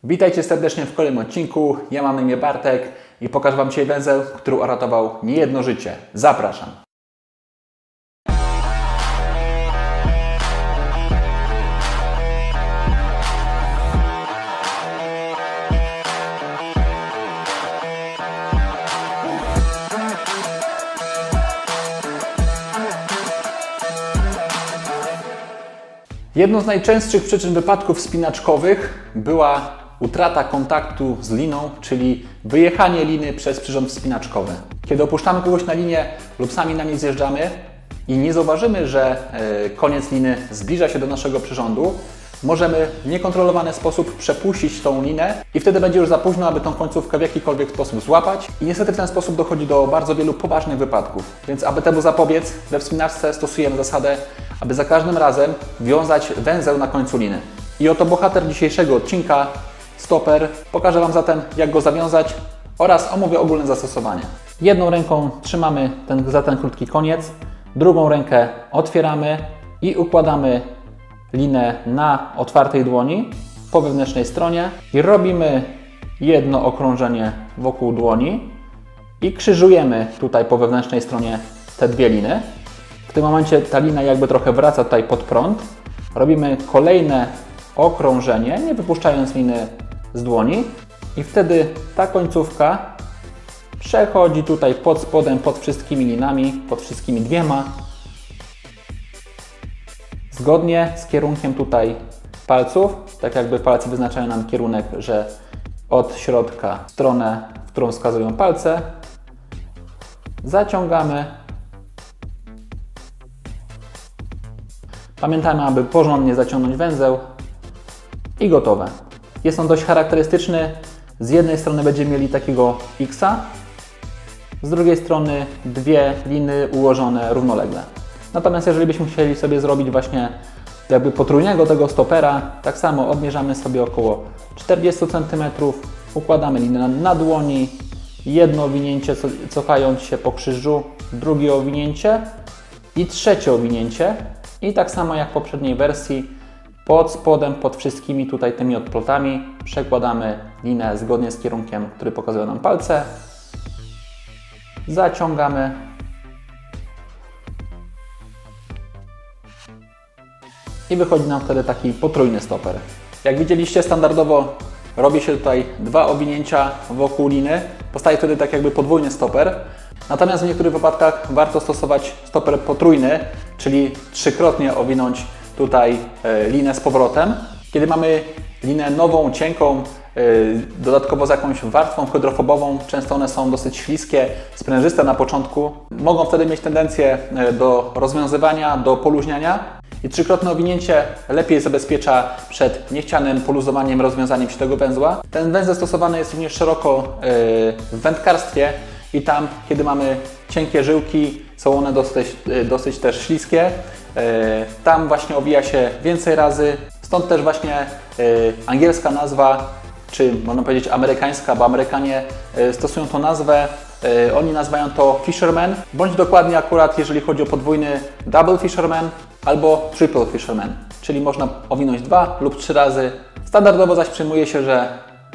Witajcie serdecznie w kolejnym odcinku. Ja mam na imię Bartek i pokażę Wam dzisiaj węzeł, który uratował niejedno życie. Zapraszam. Jedną z najczęstszych przyczyn wypadków wspinaczkowych była utrata kontaktu z liną, czyli wyjechanie liny przez przyrząd wspinaczkowy. Kiedy opuszczamy kogoś na linię lub sami na niej zjeżdżamy i nie zauważymy, że koniec liny zbliża się do naszego przyrządu, możemy w niekontrolowany sposób przepuścić tą linę i wtedy będzie już za późno, aby tą końcówkę w jakikolwiek sposób złapać i niestety w ten sposób dochodzi do bardzo wielu poważnych wypadków. Więc aby temu zapobiec, we wspinaczce stosujemy zasadę, aby za każdym razem wiązać węzeł na końcu liny. I oto bohater dzisiejszego odcinka, stoper. Pokażę Wam zatem, jak go zawiązać oraz omówię ogólne zastosowanie. Jedną ręką trzymamy za ten krótki koniec, drugą rękę otwieramy i układamy linę na otwartej dłoni po wewnętrznej stronie i robimy jedno okrążenie wokół dłoni i krzyżujemy tutaj po wewnętrznej stronie te dwie liny. W tym momencie ta lina jakby trochę wraca tutaj pod prąd. Robimy kolejne okrążenie, nie wypuszczając liny z dłoni i wtedy ta końcówka przechodzi tutaj pod spodem, pod wszystkimi linami, pod wszystkimi dwiema. Zgodnie z kierunkiem tutaj palców, tak jakby palce wyznaczają nam kierunek, że od środka w stronę, w którą wskazują palce, zaciągamy. Pamiętajmy, aby porządnie zaciągnąć węzeł i gotowe. Jest on dość charakterystyczny. Z jednej strony będziemy mieli takiego X-a, z drugiej strony dwie liny ułożone równolegle. Natomiast jeżeli byśmy chcieli sobie zrobić właśnie jakby potrójnego tego stopera, tak samo odmierzamy sobie około 40 cm, układamy linę na dłoni, jedno owinięcie cofając się po krzyżu, drugie owinięcie i trzecie owinięcie. I tak samo jak w poprzedniej wersji, pod spodem, pod wszystkimi tutaj tymi odplotami przekładamy linę zgodnie z kierunkiem, który pokazują nam palce. Zaciągamy. I wychodzi nam wtedy taki potrójny stoper. Jak widzieliście, standardowo robi się tutaj dwa owinięcia wokół liny. Powstaje wtedy tak jakby podwójny stoper. Natomiast w niektórych wypadkach warto stosować stoper potrójny, czyli trzykrotnie owinąć tutaj linę z powrotem. Kiedy mamy linę nową, cienką, dodatkowo z jakąś warstwą hydrofobową, często one są dosyć śliskie, sprężyste na początku, mogą wtedy mieć tendencję do rozwiązywania, do poluźniania. I trzykrotne owinięcie lepiej zabezpiecza przed niechcianym poluzowaniem, rozwiązaniem się tego węzła. Ten węzeł stosowany jest również szeroko w wędkarstwie i tam, kiedy mamy cienkie żyłki, są one dosyć też śliskie. Tam właśnie owija się więcej razy, stąd też właśnie angielska nazwa, czy można powiedzieć amerykańska, bo Amerykanie stosują tą nazwę. Oni nazywają to fisherman, bądź dokładnie akurat jeżeli chodzi o podwójny double fisherman albo triple fisherman, czyli można owinąć 2 lub 3 razy. Standardowo zaś przyjmuje się, że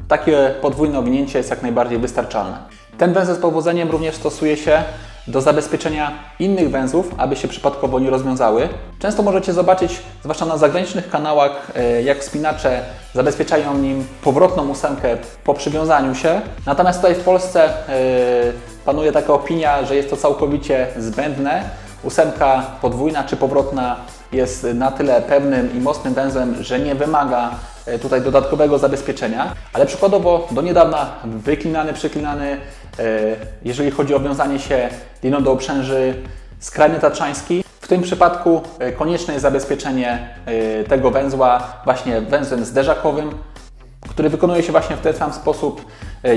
takie podwójne owinięcie jest jak najbardziej wystarczalne. Ten węzeł z powodzeniem również stosuje się do zabezpieczenia innych węzłów, aby się przypadkowo nie rozwiązały. Często możecie zobaczyć, zwłaszcza na zagranicznych kanałach, jak wspinacze zabezpieczają nim powrotną ósemkę po przywiązaniu się. Natomiast tutaj w Polsce panuje taka opinia, że jest to całkowicie zbędne. Ósemka podwójna czy powrotna jest na tyle pewnym i mocnym węzłem, że nie wymaga tutaj dodatkowego zabezpieczenia, ale przykładowo do niedawna wyklinany, przyklinany, jeżeli chodzi o wiązanie się liną do uprzęży, skrajny tatrzański. W tym przypadku konieczne jest zabezpieczenie tego węzła właśnie węzłem zderzakowym, który wykonuje się właśnie w ten sam sposób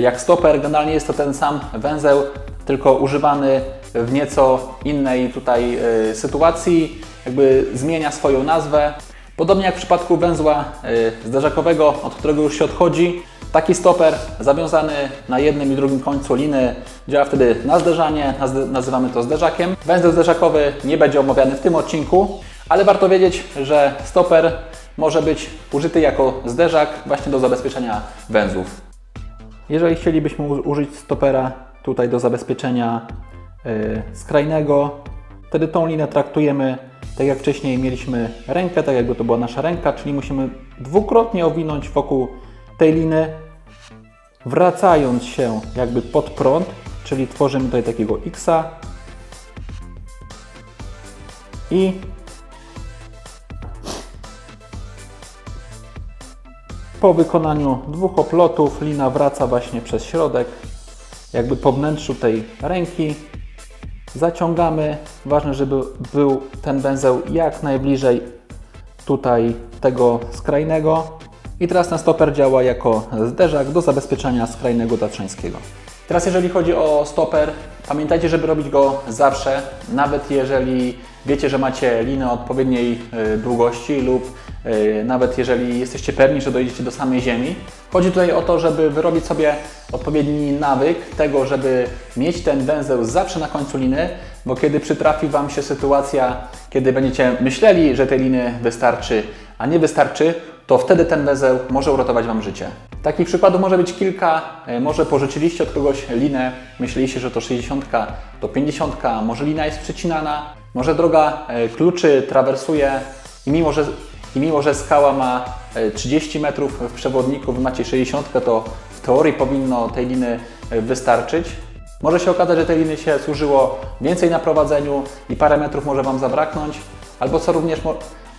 jak stoper. Generalnie jest to ten sam węzeł, tylko używany w nieco innej tutaj sytuacji, jakby zmienia swoją nazwę. Podobnie jak w przypadku węzła zderzakowego, od którego już się odchodzi, taki stoper zawiązany na jednym i drugim końcu liny działa wtedy na zderzanie, nazywamy to zderzakiem. Węzeł zderzakowy nie będzie omawiany w tym odcinku, ale warto wiedzieć, że stoper może być użyty jako zderzak właśnie do zabezpieczenia węzłów. Jeżeli chcielibyśmy użyć stopera tutaj do zabezpieczenia skrajnego, wtedy tą linę traktujemy tak jak wcześniej mieliśmy rękę, tak jakby to była nasza ręka, czyli musimy dwukrotnie owinąć wokół tej liny, wracając się jakby pod prąd, czyli tworzymy tutaj takiego X-a i po wykonaniu dwóch oplotów lina wraca właśnie przez środek, jakby po wnętrzu tej ręki. Zaciągamy. Ważne, żeby był ten węzeł jak najbliżej tutaj tego skrajnego. I teraz ten stoper działa jako zderzak do zabezpieczania skrajnego tatrzańskiego. Teraz jeżeli chodzi o stoper, pamiętajcie, żeby robić go zawsze, nawet jeżeli wiecie, że macie linę odpowiedniej długości lub nawet jeżeli jesteście pewni, że dojdziecie do samej ziemi. Chodzi tutaj o to, żeby wyrobić sobie odpowiedni nawyk tego, żeby mieć ten węzeł zawsze na końcu liny, bo kiedy przytrafi Wam się sytuacja, kiedy będziecie myśleli, że tej liny wystarczy, a nie wystarczy, to wtedy ten węzeł może uratować Wam życie. Takich przykładów może być kilka. Może pożyczyliście od kogoś linę, myśleliście, że to 60 to 50, może lina jest przecinana, może droga kluczy trawersuje i mimo, że skała ma 30 metrów w przewodniku, Wy macie 60, to w teorii powinno tej liny wystarczyć. Może się okazać, że tej liny się służyło więcej na prowadzeniu i parę metrów może Wam zabraknąć,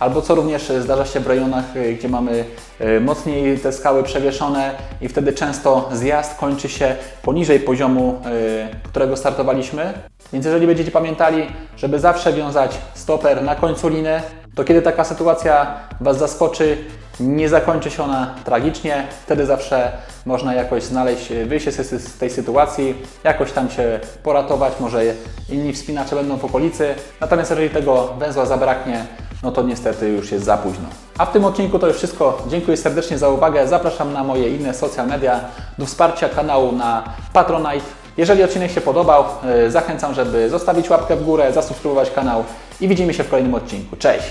albo co również zdarza się w rejonach, gdzie mamy mocniej te skały przewieszone i wtedy często zjazd kończy się poniżej poziomu, którego startowaliśmy. Więc jeżeli będziecie pamiętali, żeby zawsze wiązać stoper na końcu liny, to kiedy taka sytuacja Was zaskoczy, nie zakończy się ona tragicznie, wtedy zawsze można jakoś znaleźć wyjście z tej sytuacji, jakoś tam się poratować, może inni wspinacze będą w okolicy. Natomiast jeżeli tego węzła zabraknie, no to niestety już jest za późno. A w tym odcinku to już wszystko. Dziękuję serdecznie za uwagę. Zapraszam na moje inne social media, do wsparcia kanału na Patronite. Jeżeli odcinek się podobał, zachęcam, żeby zostawić łapkę w górę, zasubskrybować kanał i widzimy się w kolejnym odcinku. Cześć!